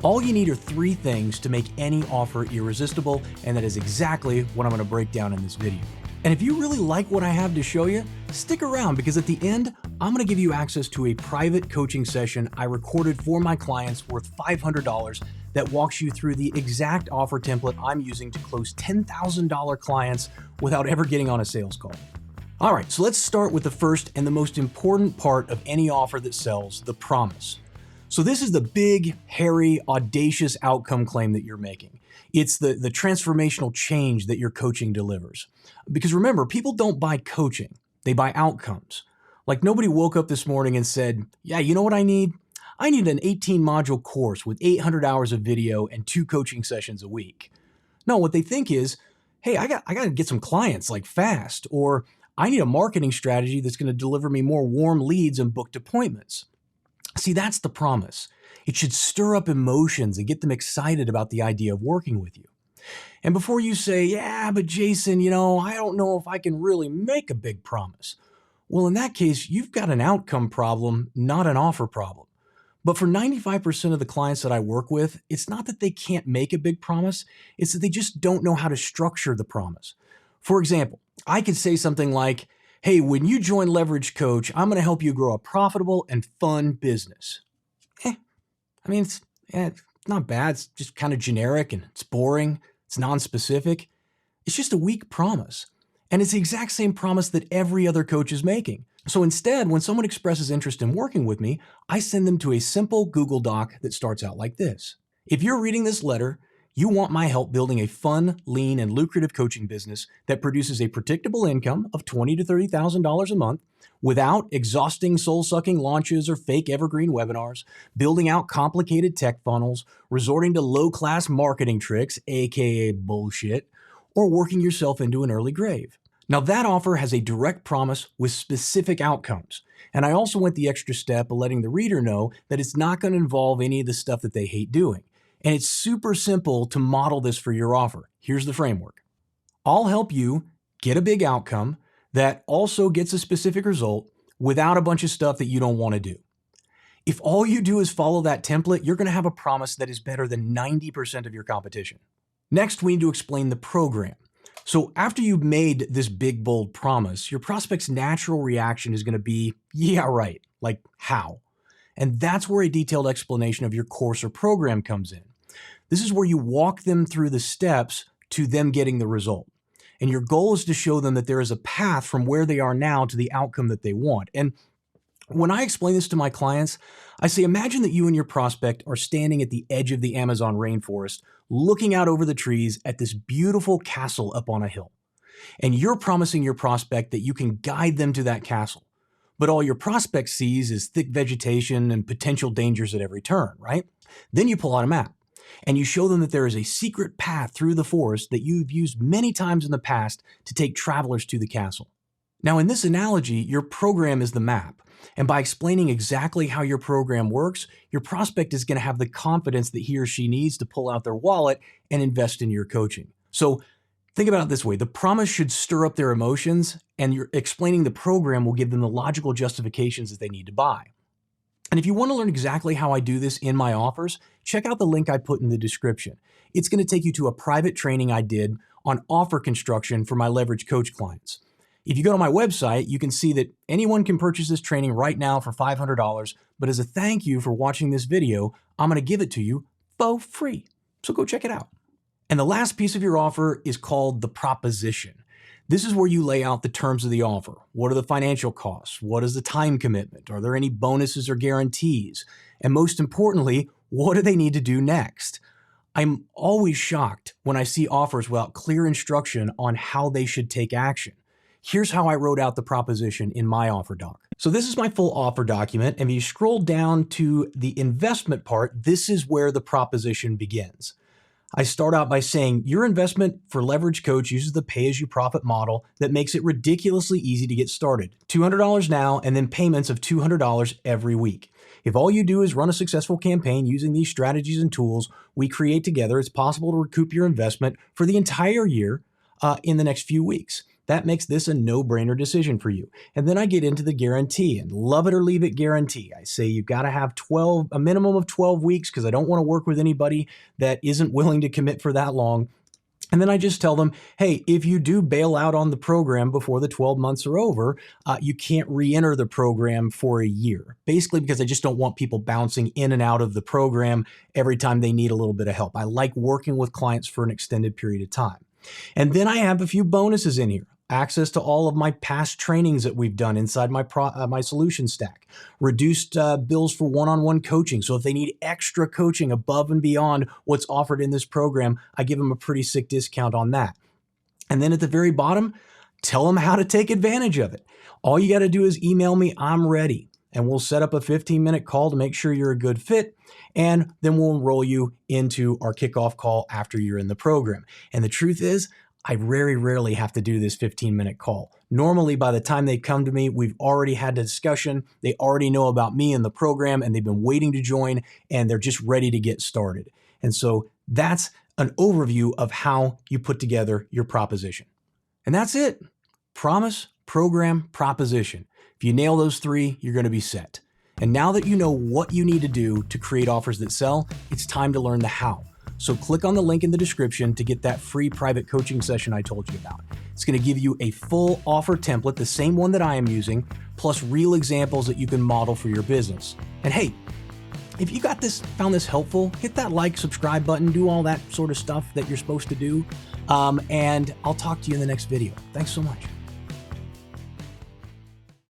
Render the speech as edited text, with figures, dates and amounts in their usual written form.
All you need are 3 things to make any offer irresistible, and that is exactly what I'm going to break down in this video. And if you really like what I have to show you, stick around, because at the end, I'm going to give you access to a private coaching session I recorded for my clients worth $500 that walks you through the exact offer template I'm using to close $10,000 clients without ever getting on a sales call. All right, so let's start with the first and the most important part of any offer that sells, the promise. So this is the big, hairy, audacious outcome claim that you're making. It's the transformational change that your coaching delivers. Because remember, people don't buy coaching, they buy outcomes. Like, nobody woke up this morning and said, yeah, you know what I need? I need an 18-module course with 800 hours of video and 2 coaching sessions a week. No, what they think is, hey, I got to get some clients like fast, or I need a marketing strategy that's going to deliver me more warm leads and booked appointments. See, that's the promise. It should stir up emotions and get them excited about the idea of working with you. And before you say, yeah, but Jason, I don't know if I can really make a big promise. Well, in that case, you've got an outcome problem, not an offer problem. But for 95% of the clients that I work with, it's not that they can't make a big promise, it's that they just don't know how to structure the promise. For example, I could say something like, hey, when you join Leverage Coach, I'm going to help you grow a profitable and fun business. It's not bad. It's just kind of generic and it's boring. It's non-specific. It's just a weak promise. And it's the exact same promise that every other coach is making. So instead, when someone expresses interest in working with me, I send them to a simple Google Doc that starts out like this. If you're reading this letter, you want my help building a fun, lean, and lucrative coaching business that produces a predictable income of $20,000 to $30,000 a month without exhausting soul-sucking launches or fake evergreen webinars, building out complicated tech funnels, resorting to low-class marketing tricks, aka bullshit, or working yourself into an early grave. Now, that offer has a direct promise with specific outcomes. And I also went the extra step of letting the reader know that it's not going to involve any of the stuff that they hate doing. And it's super simple to model this for your offer. Here's the framework. I'll help you get a big outcome that also gets a specific result without a bunch of stuff that you don't want to do. If all you do is follow that template, you're going to have a promise that is better than 90% of your competition. Next, we need to explain the program. So after you've made this big, bold promise, your prospect's natural reaction is going to be, yeah, right, like how? And that's where a detailed explanation of your course or program comes in. This is where you walk them through the steps to them getting the result. And your goal is to show them that there is a path from where they are now to the outcome that they want. And when I explain this to my clients, I say, imagine that you and your prospect are standing at the edge of the Amazon rainforest, looking out over the trees at this beautiful castle up on a hill. And you're promising your prospect that you can guide them to that castle. But all your prospect sees is thick vegetation and potential dangers at every turn, right? Then you pull out a map and you show them that there is a secret path through the forest that you've used many times in the past to take travelers to the castle. Now, in this analogy, your program is the map. And by explaining exactly how your program works, your prospect is going to have the confidence that he or she needs to pull out their wallet and invest in your coaching. So think about it this way. The promise should stir up their emotions, and you're explaining the program will give them the logical justifications that they need to buy. And if you want to learn exactly how I do this in my offers, check out the link I put in the description. It's going to take you to a private training I did on offer construction for my Leverage Coach clients. If you go to my website, you can see that anyone can purchase this training right now for $500, but as a thank you for watching this video, I'm going to give it to you for free. So go check it out. And the last piece of your offer is called the proposition. This is where you lay out the terms of the offer. What are the financial costs? What is the time commitment? Are there any bonuses or guarantees? And most importantly, what do they need to do next? I'm always shocked when I see offers without clear instruction on how they should take action. Here's how I wrote out the proposition in my offer doc. So this is my full offer document. And if you scroll down to the investment part, this is where the proposition begins. I start out by saying your investment for Leverage Coach uses the pay-as-you-profit model that makes it ridiculously easy to get started. $200 now and then payments of $200 every week. If all you do is run a successful campaign using these strategies and tools we create together, it's possible to recoup your investment for the entire year in the next few weeks. that makes this a no-brainer decision for you. And then I get into the guarantee and love it or leave it guarantee. I say you've got to have a minimum of 12 weeks because I don't want to work with anybody that isn't willing to commit for that long. And then I just tell them, hey, if you do bail out on the program before the 12 months are over, you can't re-enter the program for a year. Basically, because I just don't want people bouncing in and out of the program every time they need a little bit of help. I like working with clients for an extended period of time. And then I have a few bonuses in here. Access to all of my past trainings that we've done inside my solution stack, reduced bills for one-on-one coaching. So if they need extra coaching above and beyond what's offered in this program, I give them a pretty sick discount on that. And then at the very bottom, tell them how to take advantage of it. All you got to do is email me, I'm ready. And we'll set up a 15-minute call to make sure you're a good fit. And then we'll enroll you into our kickoff call after you're in the program. And the truth is, I very rarely have to do this 15-minute call. Normally, by the time they come to me, we've already had a discussion. They already know about me and the program, and they've been waiting to join, and they're just ready to get started. And so that's an overview of how you put together your proposition. And that's it. Promise, program, proposition. If you nail those three, you're going to be set. And now that you know what you need to do to create offers that sell, it's time to learn the how. So click on the link in the description to get that free private coaching session I told you about. It's going to give you a full offer template, the same one that I am using, plus real examples that you can model for your business. And hey, if you found this helpful, hit that like, subscribe button, do all that sort of stuff that you're supposed to do. And I'll talk to you in the next video. Thanks so much.